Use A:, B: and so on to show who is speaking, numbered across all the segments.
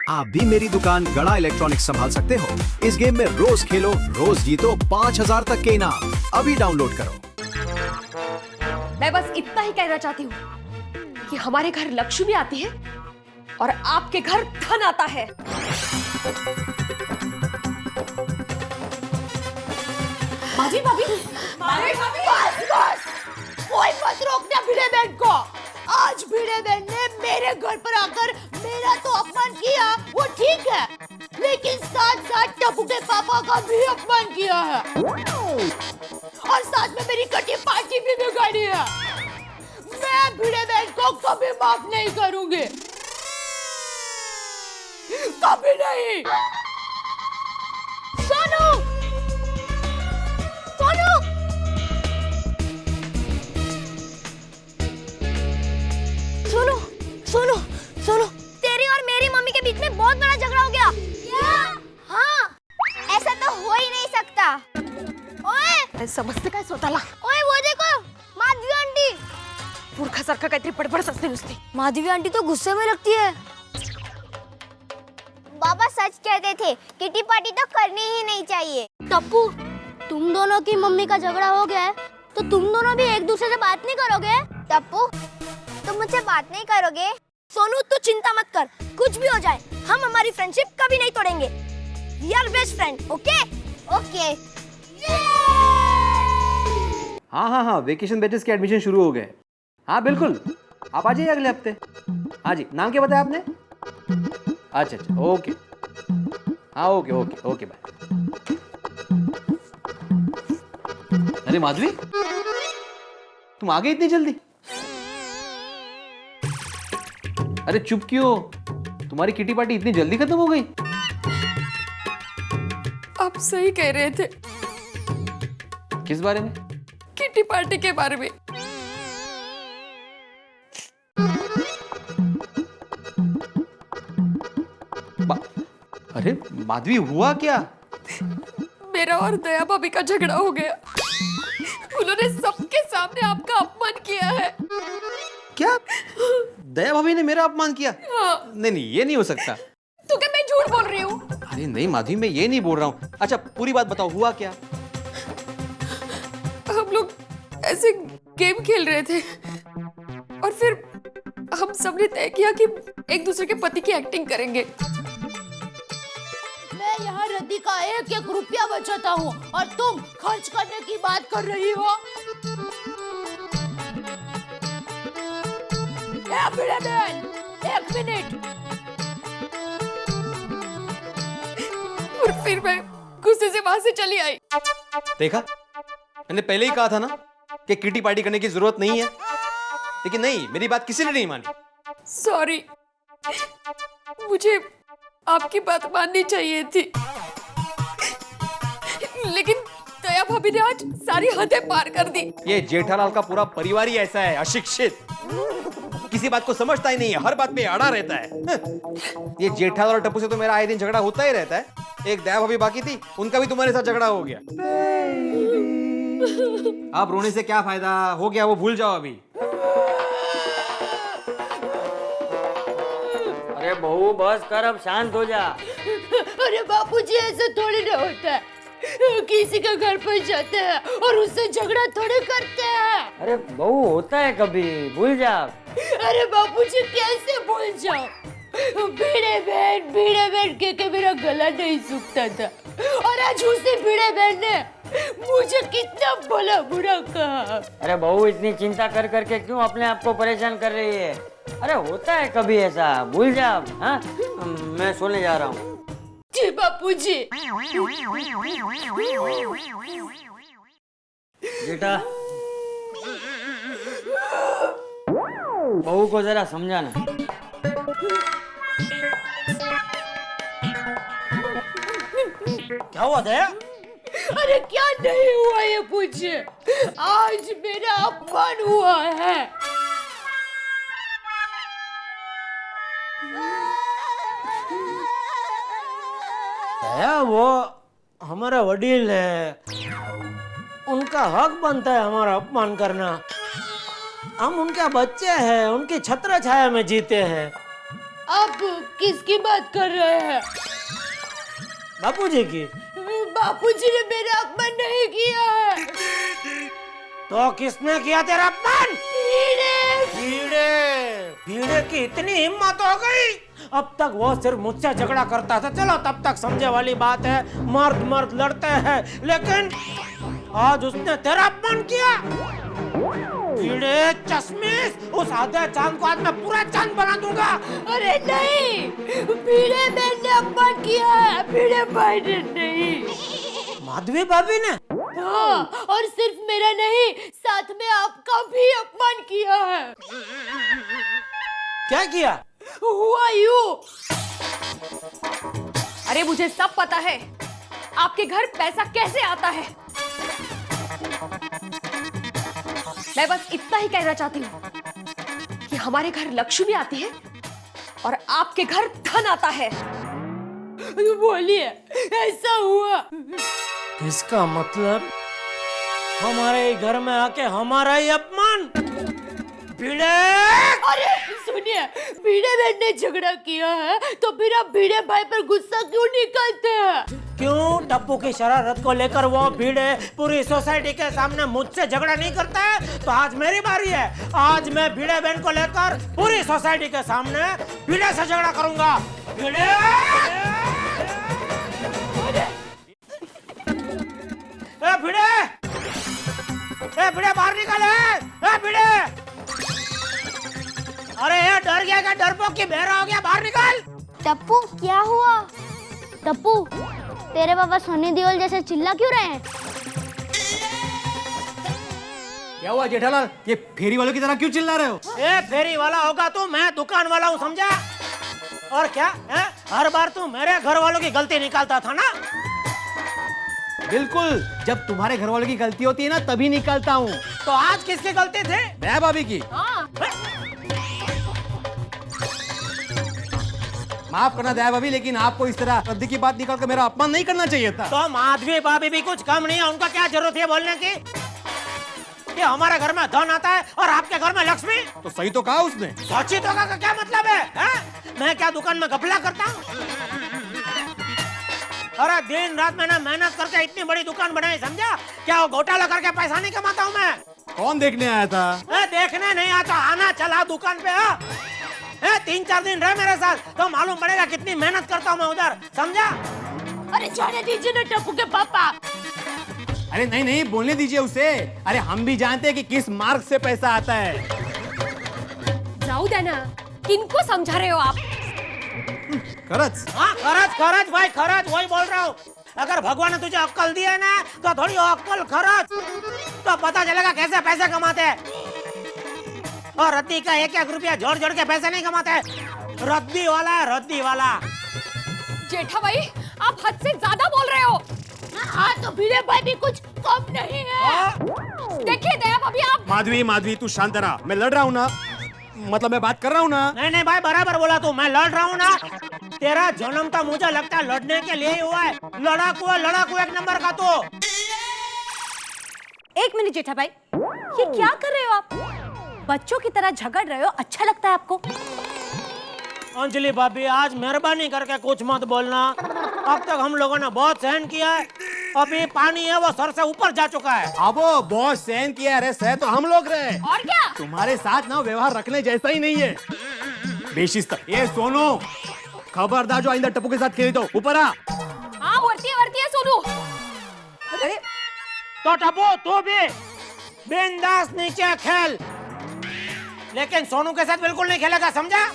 A: आप भी मेरी दुकान गड़ा इलेक्ट्रॉनिक्स संभाल सकते हो। इस गेम में रोज खेलो, रोज जीतो 5000 तक के इनाम। अभी डाउनलोड करो।
B: मैं बस इतना ही कहना चाहती हूँ कि हमारे घर लक्ष्मी आती है और आपके घर धन आता है।
C: भाभी भाभी भाभी बस कोई मत रोकना भिड़े बहन को। आज भिड़े बहन ने मेरे घर पर आकर मेरा तो अपमान किया, वो ठीक है, लेकिन साथ साथ टप्पू के पापा का भी अपमान किया है और साथ में मेरी कटी पार्टी भी बिगाड़ी है। मैं भिड़े बहन को कभी माफ नहीं करूंगी, कभी नहीं। सोनू सोनू सोनू सोनू सोनू, तेरी और मेरी मम्मी के बीच में बहुत बड़ा झगड़ा हो गया। हाँ, ऐसा तो हो ही नहीं सकता। ओए
B: समजते काय स्वतःला?
C: ओए वो देखो माधवी आंटी।
B: मूर्खासारखं काहीतरी बडबडत असते नुसती।
C: माधवी आंटी तो गुस्से में लगती है। बाबा सच कहते थे, किटी पार्टी तो करनी ही नहीं चाहिए। टप्पू, तुम दोनों की मम्मी का झगड़ा हो गया है, तो तुम दोनों भी एक दूसरे से बात नहीं करोगे? टप्पू, तुम मुझसे बात नहीं करोगे? सोनू, तू चिंता मत कर, कुछ भी हो जाए हम हमारी फ्रेंडशिप कभी नहीं तोड़ेंगे। We are best friend, okay? Okay.
D: हाँ, वेकेशन बैचेस के एडमिशन शुरू हो गए। हाँ बिल्कुल, आप आ जाइए अगले हफ्ते। हाँ जी, नाम क्या बताया आपने? अच्छा, ओके। हाँ, ओके बाय। अरे माधवी, तुम आ गई इतनी जल्दी? अरे चुप क्यों? तुम्हारी किटी पार्टी इतनी जल्दी खत्म हो गई?
B: आप सही कह रहे थे।
D: किस बारे में?
B: किटी पार्टी के बारे में।
D: अरे माधवी, हुआ क्या?
B: मेरा और दया भाभी का झगड़ा हो गया। उन्होंने सबके सामने आपका अपमान किया है।
D: क्या? दया भाभी ने मेरा अपमान किया?
B: हाँ।
D: नहीं, ये नहीं हो सकता।
B: तो क्या मैं झूठ बोल रही हूँ?
D: अरे नहीं माधवी, मैं ये नहीं बोल रहा हूँ। अच्छा, पूरी बात बताओ, हुआ क्या?
B: हम लोग ऐसे गेम खेल रहे थे और फिर हम सबने तय किया कि एक दूसरे के पति की एक्टिंग करेंगे।
C: मैं यहाँ रद्दी का एक एक रुपया बचाता हूँ और तुम खर्च करने की बात कर रही हो। एक मिनट।
B: और फिर मैं गुस्से से वहां से चली आई।
D: देखा, मैंने पहले ही कहा था ना कि किटी पार्टी करने की जरूरत नहीं है, लेकिन नहीं, मेरी बात किसी ने नहीं मानी।
B: सॉरी, मुझे आपकी बात माननी चाहिए थी, लेकिन दया भाभी ने आज सारी हदें पार कर दी।
D: ये जेठालाल का पूरा परिवार ही ऐसा है, अशिक्षित, किसी बात को समझता ही नहीं है, हर बात पे अड़ा रहता है। ये जेठालाल और टप्पू से तो मेरा आए दिन झगड़ा होता ही रहता है। एक दया भाभी बाकी थी, उनका भी तुम्हारे साथ झगड़ा हो गया। आप रोने से क्या फायदा? हो गया वो भूल जाओ अभी।
E: अरे बहू बस कर, अब शांत हो जा।
C: अरे बापूजी, ऐसा थोड़ी ना होता है। किसी के घर पर जाते हैं और उससे झगड़ा थोड़ी करते हैं।
E: अरे बहू, होता है कभी, भूल जा।
C: अरे बापूजी, कैसे भूल जाओ? भिड़े बहन के मेरा गला नहीं सूखता था और आज उसी भिड़े बहन ने मुझे कितना भला बुरा कहा।
E: अरे बहू, इतनी चिंता कर करके क्यों अपने आप को परेशान कर रही है? अरे होता है कभी ऐसा, भूल जा। हाँ, मैं सोने जा रहा हूँ।
C: जी बापूजी।
E: बेटा, बहू को जरा समझाना। क्या हुआ दया?
C: अरे क्या नहीं हुआ ये पूछे, आज मेरा अपमान हुआ है।
E: दया, वो हमारा वडील है, उनका हक बनता है हमारा अपमान करना। हम उनके बच्चे हैं, उनकी छत्र छाया में जीते हैं।
C: आप किसकी बात कर रहे हैं?
F: बापूजी की।
C: बापूजी ने मेरा अपमान नहीं किया है।
F: तो किसने किया तेरा अपमान?
C: कीड़े।
F: कीड़े। कीड़े की इतनी हिम्मत हो गई? अब तक वो सिर्फ मुझसे झगड़ा करता था, चलो तब तक समझे वाली बात है, मर्द मर्द लड़ते हैं, लेकिन आज उसने तेरा अपमान किया। कीड़े चश्मिश, उस आधे चांद को आज मैं पूरा चांद बना दूंगा।
C: अरे नहीं, भिड़े बहन ने अपमान किया है, भिड़े भाई ने नहीं।
F: माधवी भाभी ने?
C: हाँ, और सिर्फ मेरा नहीं, साथ में आपका भी अपमान किया है।
F: क्या किया?
C: हुआ यूं।
B: अरे मुझे सब पता है आपके घर पैसा कैसे आता है। मैं बस इतना ही कहना चाहती हूँ कि हमारे घर लक्ष्मी आती है और आपके घर धन आता है।
C: बोलिए, ऐसा हुआ?
F: इसका मतलब हमारे घर में आके हमारा ही अपमान? भिड़े!
C: अरे सुनिए, भिड़े बहन ने झगड़ा किया है तो फिर आप भिड़े भाई पर गुस्सा क्यों निकालते हैं?
F: क्यों? टप्पू की शरारत को लेकर वो भिड़े पूरी सोसाइटी के सामने मुझसे झगड़ा नहीं करता है, तो आज मेरी बारी है। आज मैं भिड़े बहन को लेकर पूरी सोसाइटी के सामने भिड़े से झगड़ा करूंगा। भिड़े! ए भिड़े! ए भिड़े बाहर निकल! ए भिड़े! अरे ये डर गया क्या? डरपोक की बहरा हो गया, बाहर निकल!
G: टप्पू क्या हुआ? टप्पू तेरे पापा सनी देओल जैसे चिल्ला क्यों रहे हैं?
D: क्या हुआ जेठालाल, ये फेरी वालों की तरह क्यों चिल्ला रहे हो?
F: ए फेरी वाला होगा तू, मैं दुकान वाला हूँ, समझा? और क्या है? हर बार तू मेरे घर वालों की गलती निकालता था ना?
D: बिल्कुल, जब तुम्हारे घर वालों की गलती होती है ना तभी निकालता हूँ।
F: तो आज किसकी गलती थी?
D: मैं भाभी की। माफ करना दया भाभी, लेकिन आपको इस तरह रद्दी की बात निकाल कर मेरा अपमान नहीं करना चाहिए था।
F: तो माधवी भाभी भी कुछ कम नहीं है, उनका क्या जरूरत है बोलने की? कि हमारे घर में धन आता है और आपके घर में लक्ष्मी?
D: तो सही तो कहा उसने।
F: सच्ची तो का क्या मतलब है? मैं क्या दुकान में घपला करता हूँ? अरे दिन रात मैंने मेहनत करके इतनी बड़ी दुकान बनाई, समझा? क्या वो घोटाला करके पैसा नहीं कमाता हूँ मैं?
D: कौन देखने आया था?
F: देखने नहीं आता, आना चला दुकान पे। 3-4 दिन रहे मेरे साथ तो मालूम पड़ेगा कितनी मेहनत करता हूँ मैं उधर, समझा?
C: अरे जाने दीजिए ना टप्पू के पापा।
D: अरे नहीं नहीं, बोलने दीजिए उसे। अरे हम भी जानते हैं कि किस मार्ग से पैसा आता है।
B: जाऊ द्या ना, किनको समझा रहे हो आप?
D: खरच?
F: हाँ खरच भाई, खरच वही बोल रहा हूँ। अगर भगवान ने तुझे अक्कल दी है ना तो थोड़ी अक्कल खरच, तो पता चलेगा कैसे पैसे कमाते हैं। और रद्दी का एक रुपया जोड़ जोड़ के पैसे नहीं कमाते। रद्दी वाला है, रद्दी वाला।
B: जेठा भाई, आप हद से ज्यादा बोल रहे हो।
C: हाँ तो भिड़े भाई भी कुछ कम नहीं है।
B: देखिए दया भाभी, आप
D: माधवी तू शांत रहा, मैं लड़ रहा हूँ ना, मतलब मैं बात कर रहा हूँ ना।
F: नहीं भाई, बराबर बोला तू, मैं लड़ रहा हूँ ना। तेरा जन्म तो मुझे लगता है लड़ने के लिए ही हुआ है। लड़ाकू एक नंबर का तू।
C: एक मिनट जेठा भाई, ये क्या कर रहे हो आप? बच्चों की तरह झगड़ रहे हो, अच्छा लगता है आपको?
F: अंजलि भाभी, आज मेहरबानी करके कुछ मत बोलना। अब तक हम लोगों ने बहुत सहन किया है, अभी पानी है वो सर से ऊपर जा चुका है।
D: अब बहुत सहन किया, अरे सह तो हम लोग रहे।
B: और क्या?
D: तुम्हारे साथ ना व्यवहार रखने जैसा ही नहीं है, बेशिस्त। ये सोनू, खबरदार जो आइंदा टप्पू के साथ खेली तो ऊपर आ।
B: हाँ वर्ती है सोनू।
C: अरे
F: तो टप्पू तू भी बिंदास नीचे खेल, लेकिन सोनू के साथ बिल्कुल नहीं खेलेगा, समझा?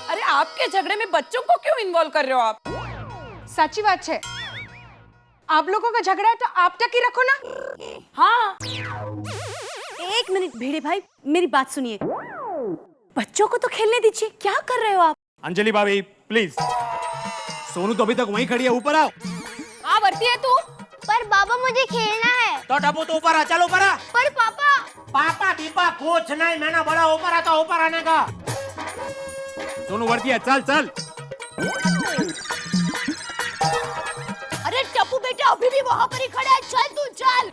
H: अरे आपके झगड़े में बच्चों को क्यों इन्वॉल्व कर रहे हो आप? साची बात है, आप लोगों का झगड़ा है तो आप तक ही रखो ना।
C: हाँ, एक मिनट भिड़े भाई, मेरी बात सुनिए। बच्चों को तो खेलने दीजिए, क्या कर रहे हो आप?
D: अंजलि भाभी प्लीज, सोनू तो अभी तक वहीं खड़ी है, ऊपर आओ।
B: हाँ वर्ती है तू।
G: पर बाबा मुझे खेलना है।
F: तो टप्पू तू ऊपर आ, चल ऊपर आ।
G: पर पापा।
F: पापा दीपा कुछ नहीं, मैंने बोला ऊपर आता, ऊपर आने का।
D: सोनू वर्तिया, चल चल।
C: अरे टप्पू बेटा अभी भी वहाँ पर ही खड़ा है, चल तू चल।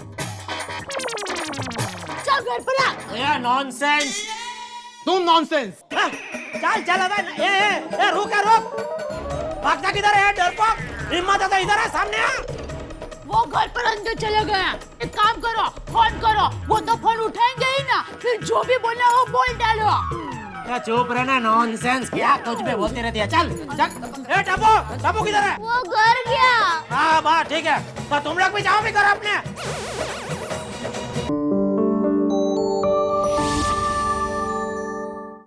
C: चल घर पर आ।
F: ये नॉनसेंस।
D: तुम नॉनसेंस।
F: चल चल अबे ए रुक भागता किधर है डरपोक? हिम्मत है तो इधर है, सामने आ।
C: वो घर पर अंदर चले गए। एक काम करो, फोन करो, वो तो फोन उठाएंगे ही ना, फिर जो भी बोलना वो बोल डालो।
F: क्या चुप रहना, नॉनसेंस, क्या कुछ भी बोलती रहती है। चल चल। ए टप्पू किधर है?
G: वो घर गया।
F: हाँ बात ठीक है, तो तुम लोग भी जाओ भी करो अपने।